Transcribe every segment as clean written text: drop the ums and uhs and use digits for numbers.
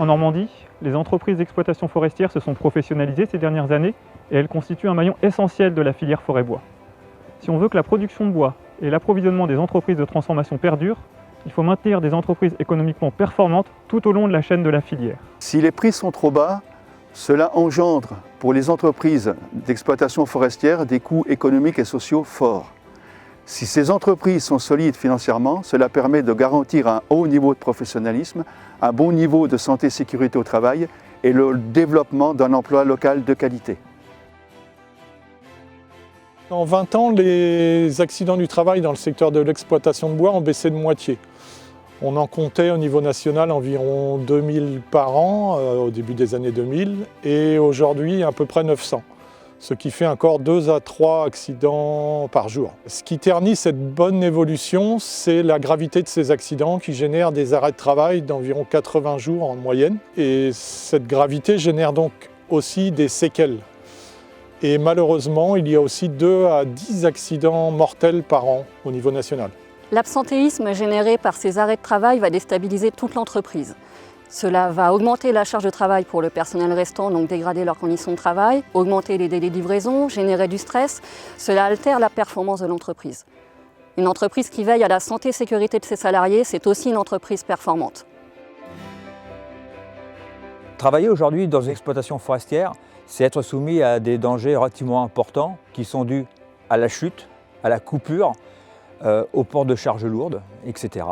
En Normandie, les entreprises d'exploitation forestière se sont professionnalisées ces dernières années et elles constituent un maillon essentiel de la filière forêt-bois. Si on veut que la production de bois et l'approvisionnement des entreprises de transformation perdurent, il faut maintenir des entreprises économiquement performantes tout au long de la chaîne de la filière. Si les prix sont trop bas, cela engendre pour les entreprises d'exploitation forestière des coûts économiques et sociaux forts. Si ces entreprises sont solides financièrement, cela permet de garantir un haut niveau de professionnalisme, un bon niveau de santé et sécurité au travail et le développement d'un emploi local de qualité. En 20 ans, les accidents du travail dans le secteur de l'exploitation de bois ont baissé de moitié. On en comptait au niveau national environ 2000 par an au début des années 2000 et aujourd'hui à peu près 900. Ce qui fait encore 2 à 3 accidents par jour. Ce qui ternit cette bonne évolution, c'est la gravité de ces accidents qui génèrent des arrêts de travail d'environ 80 jours en moyenne. Et cette gravité génère donc aussi des séquelles. Et malheureusement, il y a aussi 2 à 10 accidents mortels par an au niveau national. L'absentéisme généré par ces arrêts de travail va déstabiliser toute l'entreprise. Cela va augmenter la charge de travail pour le personnel restant, donc dégrader leurs conditions de travail, augmenter les délais de livraison, générer du stress. Cela altère la performance de l'entreprise. Une entreprise qui veille à la santé et sécurité de ses salariés, c'est aussi une entreprise performante. Travailler aujourd'hui dans une exploitation forestière, c'est être soumis à des dangers relativement importants qui sont dus à la chute, à la coupure, au port de charges lourdes, etc.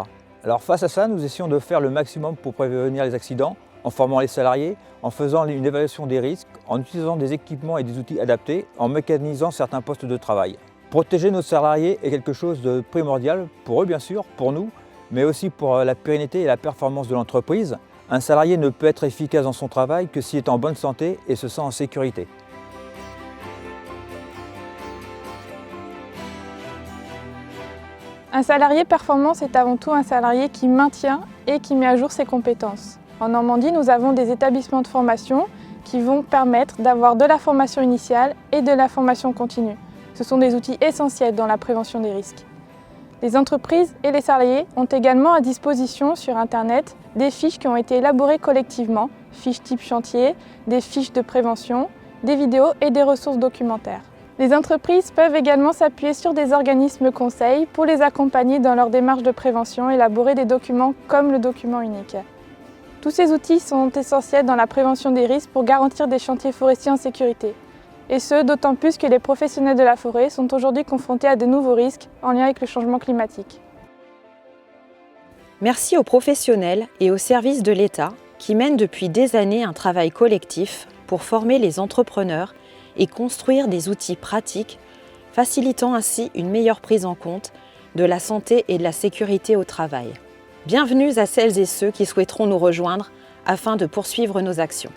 Alors face à ça, nous essayons de faire le maximum pour prévenir les accidents, en formant les salariés, en faisant une évaluation des risques, en utilisant des équipements et des outils adaptés, en mécanisant certains postes de travail. Protéger nos salariés est quelque chose de primordial pour eux bien sûr, pour nous, mais aussi pour la pérennité et la performance de l'entreprise. Un salarié ne peut être efficace dans son travail que s'il est en bonne santé et se sent en sécurité. Un salarié performant, c'est avant tout un salarié qui maintient et qui met à jour ses compétences. En Normandie, nous avons des établissements de formation qui vont permettre d'avoir de la formation initiale et de la formation continue. Ce sont des outils essentiels dans la prévention des risques. Les entreprises et les salariés ont également à disposition sur Internet des fiches qui ont été élaborées collectivement, fiches type chantier, des fiches de prévention, des vidéos et des ressources documentaires. Les entreprises peuvent également s'appuyer sur des organismes conseils pour les accompagner dans leur démarche de prévention et élaborer des documents comme le document unique. Tous ces outils sont essentiels dans la prévention des risques pour garantir des chantiers forestiers en sécurité. Et ce, d'autant plus que les professionnels de la forêt sont aujourd'hui confrontés à de nouveaux risques en lien avec le changement climatique. Merci aux professionnels et aux services de l'État qui mènent depuis des années un travail collectif pour former les entrepreneurs et construire des outils pratiques, facilitant ainsi une meilleure prise en compte de la santé et de la sécurité au travail. Bienvenue à celles et ceux qui souhaiteront nous rejoindre afin de poursuivre nos actions.